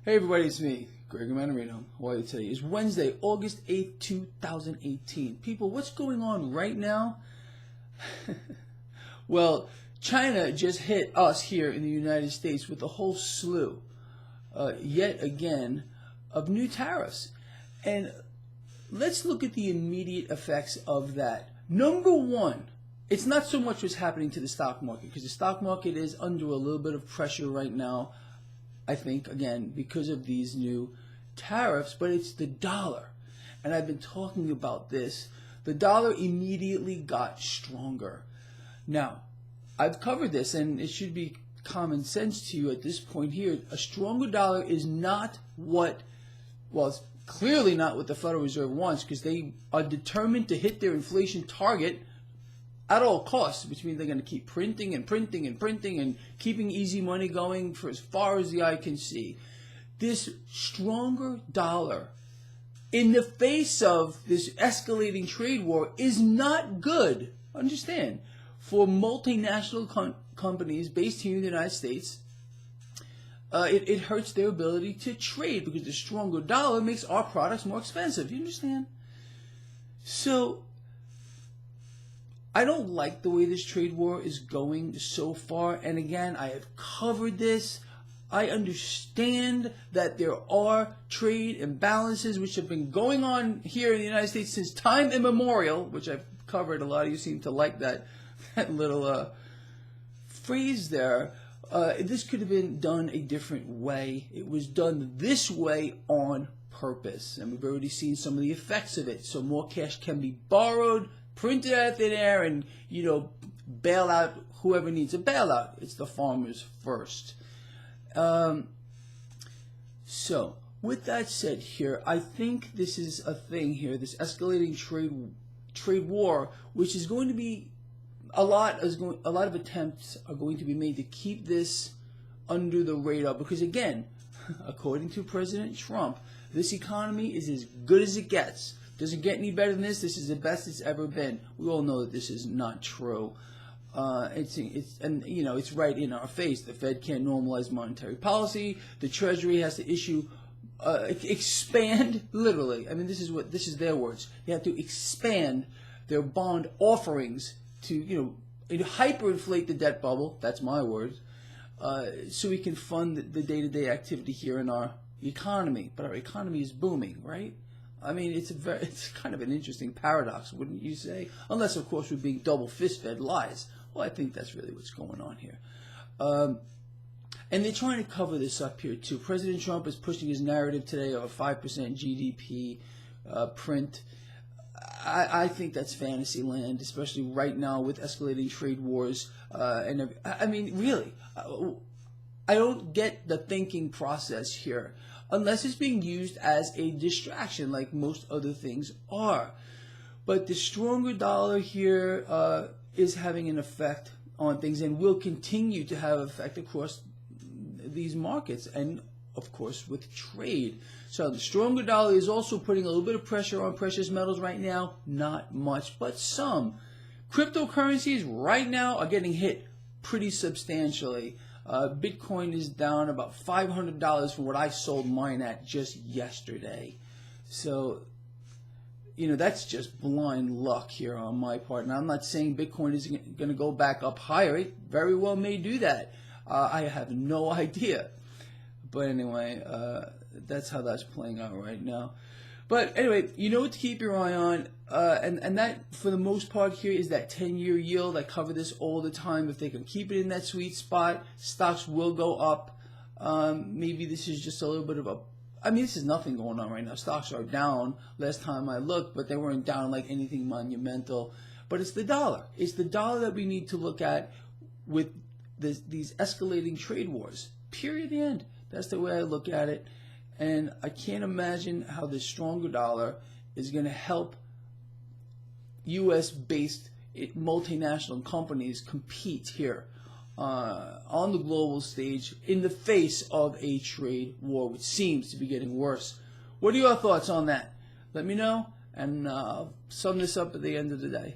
Hey everybody, it's me, Gregory Mannarino. How are you today? It's Wednesday, August 8th, 2018. People, what's going on right now? Well, China just hit us here in the United States with a whole slew, yet again, of new tariffs. And let's look at the immediate effects of that. Number one, it's not so much what's happening to the stock market, because the stock market is under a little bit of pressure right now, I think, again, because of these new tariffs, but it's the dollar. And I've been talking about this. The dollar immediately got stronger. Now, I've covered this, and it should be common sense to you at this point here. A stronger dollar is not what, well, it's clearly not what the Federal Reserve wants, because they are determined to hit their inflation target at all costs, which means they're going to keep printing and printing and printing and keeping easy money going for as far as the eye can see. This stronger dollar in the face of this escalating trade war is not good, understand, for multinational companies based here in the United States. It hurts their ability to trade because the stronger dollar makes our products more expensive. You understand? So I don't like the way this trade war is going so far. And again, I have covered this. I understand that there are trade imbalances which have been going on here in the United States since time immemorial, which I've covered. A lot of you seem to like that little phrase there. This could have been done a different way. It was done this way on purpose. And we've already seen some of the effects of it. So more cash can be borrowed, printed out of thin air, and, bail out whoever needs a bailout. It's the farmers first. So, with that said here, I think this is a thing here, this escalating trade war, which is going to be a lot of attempts are going to be made to keep this under the radar, because again, according to President Trump, this economy is as good as it gets. Doesn't get any better than this. This is the best it's ever been. We all know that this is not true. It's right in our face. The Fed can't normalize monetary policy. The Treasury has to expand, literally. I mean, this is their words. They have to expand their bond offerings to, hyperinflate the debt bubble. That's my words. So we can fund the day-to-day activity here in our economy. But our economy is booming, right? I mean, it's kind of an interesting paradox, wouldn't you say? Unless, of course, we're being double fist-fed lies. Well, I think that's really what's going on here. And they're trying to cover this up here, too. President Trump is pushing his narrative today of a 5% GDP print. I think that's fantasy land, especially right now with escalating trade wars. I mean, really, I don't get the thinking process here, unless it's being used as a distraction like most other things are. But the stronger dollar here is having an effect on things and will continue to have effect across these markets and, of course, with trade. So the stronger dollar is also putting a little bit of pressure on precious metals right now. Not much, but some. Cryptocurrencies right now are getting hit pretty substantially. Bitcoin is down about $500 from what I sold mine at just yesterday. So, that's just blind luck here on my part. And I'm not saying Bitcoin is going to go back up higher. It very well may do that. I have no idea. But anyway, that's how that's playing out right now. But anyway, you know what to keep your eye on, and that, for the most part here, is that 10-year yield. I cover this all the time. If they can keep it in that sweet spot, stocks will go up. Maybe this is just a little bit of this is nothing going on right now. Stocks are down last time I looked, but they weren't down like anything monumental. But it's the dollar. It's the dollar that we need to look at with these escalating trade wars. Period, the end. That's the way I look at it. And I can't imagine how the stronger dollar is going to help U.S.-based multinational companies compete here on the global stage in the face of a trade war, which seems to be getting worse. What are your thoughts on that? Let me know, and I'll sum this up at the end of the day.